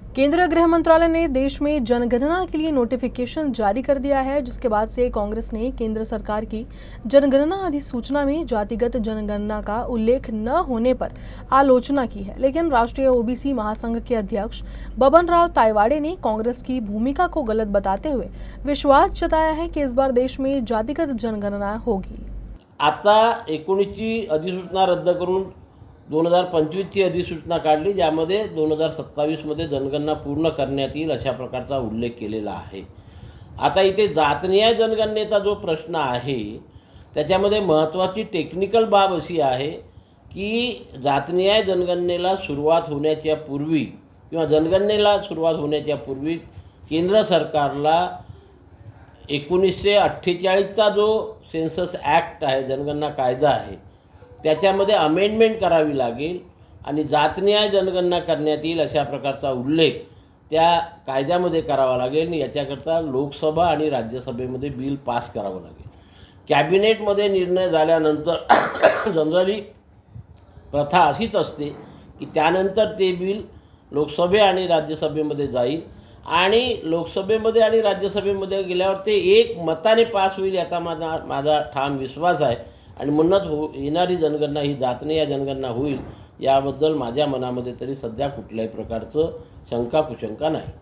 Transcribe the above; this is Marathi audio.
केंद्रीय गृह मंत्रालय ने देश में जनगणना के लिए नोटिफिकेशन जारी कर दिया है, जिसके बाद से कांग्रेस ने केंद्र सरकार की जनगणना अधिसूचना में जातिगत जनगणना का उल्लेख न होने पर आलोचना की है। लेकिन राष्ट्रीय ओबीसी महासंघ के अध्यक्ष बबन राव तायवाड़े ने कांग्रेस की भूमिका को गलत बताते हुए विश्वास जताया है कि इस बार देश में जातिगत जनगणना होगी। आता 19ची अधिसूचना रद्द करून 2025ची अधिसूचना काढली, ज्यामध्ये 2027मध्ये जनगणना पूर्ण करण्यात येईल अशा प्रकारचा उल्लेख केलेला आहे। आता इथे जातनिहाय जनगणनेचा जो प्रश्न आहे त्याच्यामध्ये महत्त्वाची टेक्निकल बाब अशी आहे की जातनिहाय जनगणनेला सुरुवात होण्याच्या पूर्वी किंवा जनगणनेला सुरुवात होण्याच्या पूर्वी केंद्र सरकारला 1948चा जो सेन्सस ॲक्ट आहे, जनगणना कायदा आहे, त्याच्यामध्ये अमेंडमेंट करावी लागेल आणि जातनिहाय जनगणना करण्यात येईल अशा प्रकारचा उल्लेख त्या कायद्यामध्ये करावा लागेल। याच्याकरता लोकसभा आणि राज्यसभेमध्ये बिल पास करावं लागेल। कॅबिनेटमध्ये निर्णय झाल्यानंतर जनरली प्रथा अशीच असते की त्यानंतर ते बिल लोकसभे आणि राज्यसभेमध्ये जाईल आणि लोकसभेमध्ये आणि राज्यसभेमध्ये गेल्यावर ते एक मताने पास होईल याचा माझा ठाम विश्वास आहे आणि म्हणूनच येणारी जनगणना ही जातनिहाय जनगणना होईल याबद्दल माझ्या मनामध्ये तरी सध्या कुठल्याही प्रकारचं शंका कुशंका नाही।